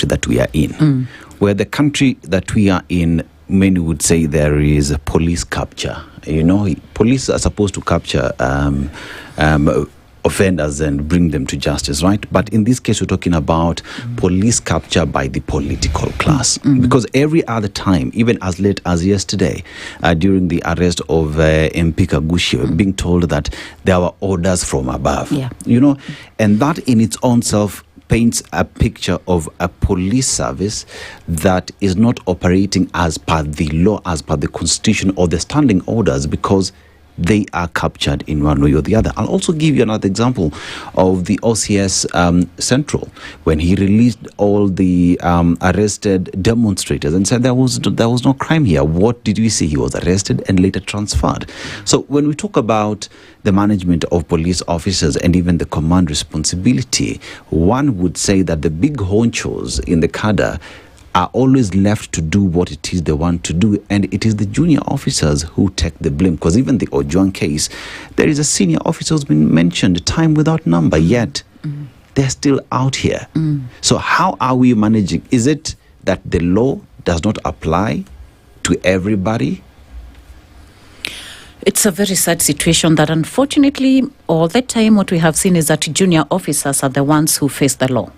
country that we are in. Where the country that we are in, many would say there is a police capture. Police are supposed to capture offenders and bring them to justice, right? But in this case, we're talking about police capture by the political class. Because every other time, even as late as yesterday, during the arrest of MP Kahuria, being told that there were orders from above. And that in its own self paints a picture of a police service that is not operating as per the law, as per the constitution or the standing orders, because they are captured in one way or the other. I'll also give you another example of the OCS Central, when he released all the arrested demonstrators and said there was no crime here. What did we see? He was arrested and later transferred. So when we talk about the management of police officers and even the command responsibility, one would say that the big honchos in the cadre are always left to do what it is they want to do, and it is the junior officers who take the blame. Because even the Ojwang case, there is a senior officer who's been mentioned time without number, yet they're still out here. So how are we managing? Is it that the law does not apply to everybody? It's a very sad situation that, unfortunately, all the time what we have seen is that junior officers are the ones who face the law.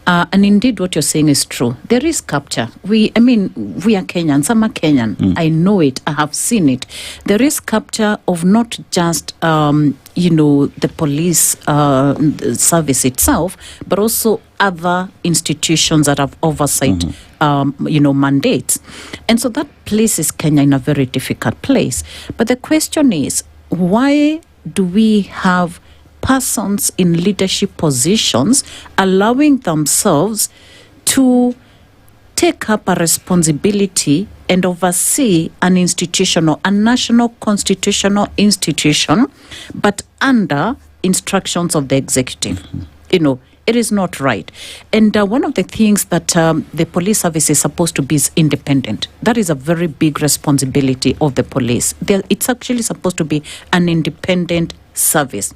And indeed what you're saying is true. There is capture. We are Kenyans. I'm a Kenyan. I know it. I have seen it. There is capture of not just the police service itself, but also other institutions that have oversight mandates. And so that places Kenya in a very difficult place. But the question is, why do we have persons in leadership positions allowing themselves to take up a responsibility and oversee an institution or a national constitutional institution, but under instructions of the executive? It is not right. And one of the things that the police service is supposed to be is independent. That is a very big responsibility of the police. It's actually supposed to be an independent service.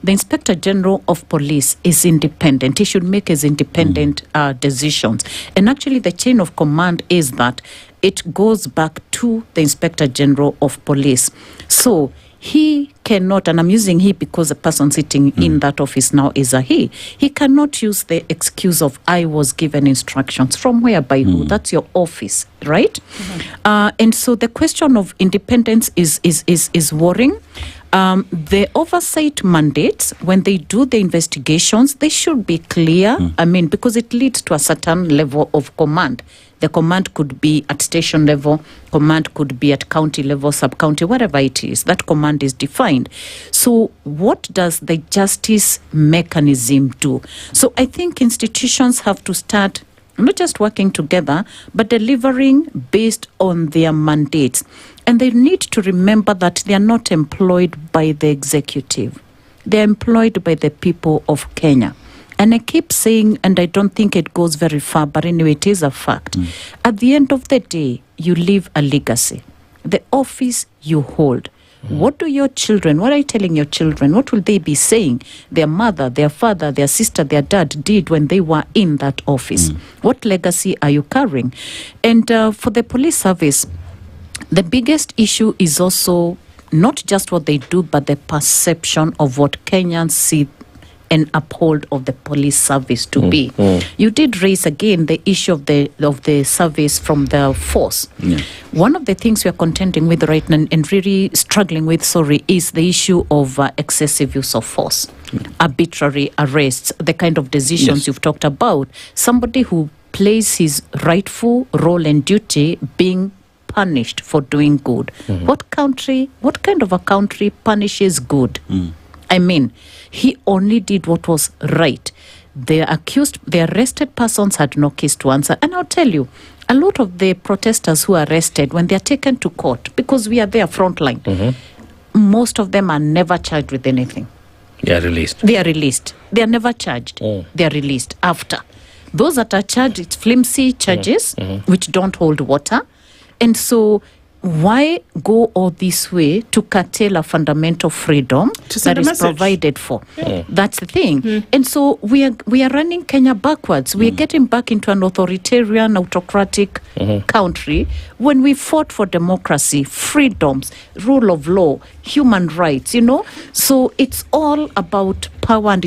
The Inspector General of Police is independent. He should make his independent decisions. And actually the chain of command is that it goes back to the Inspector General of Police. So he cannot, and I'm using he because the person sitting in that office now is a he cannot use the excuse of I was given instructions. From where, by who? That's your office, right? And so the question of independence is worrying. The oversight mandates, when they do the investigations, they should be clear. Because it leads to a certain level of command. The command could be at station level, command could be at county level, sub-county, whatever it is. That command is defined. So what does the justice mechanism do? So I think institutions have to start not just working together, but delivering based on their mandates. And they need to remember that they are not employed by the executive. They are employed by the people of Kenya. And I keep saying, and I don't think it goes very far, but anyway, it is a fact. At the end of the day, you leave a legacy. The office you hold. What do your children, what are you telling your children? What will they be saying their mother, their father, their sister, their dad did when they were in that office? What legacy are you carrying? And for the police service, the biggest issue is also not just what they do, but the perception of what Kenyans see and uphold of the police service to be. You did raise again the issue of the service from the force. One of the things we are contending with right now and really struggling with, is the issue of excessive use of force, arbitrary arrests, the kind of decisions you've talked about. Somebody who plays his rightful role and duty being punished for doing good. What kind of a country punishes good? He only did what was right. The arrested persons had no case to answer. And I'll tell you, a lot of the protesters who are arrested, when they are taken to court, because we are there frontline, most of them are never charged with anything. They are released. They are never charged. They are released after. Those that are charged, it's flimsy charges, which don't hold water. And so why go all this way to curtail a fundamental freedom that is provided for? That's the thing. And so we are running Kenya backwards. We are getting back into an authoritarian, autocratic country when we fought for democracy, freedoms, rule of law, human rights, So it's all about power and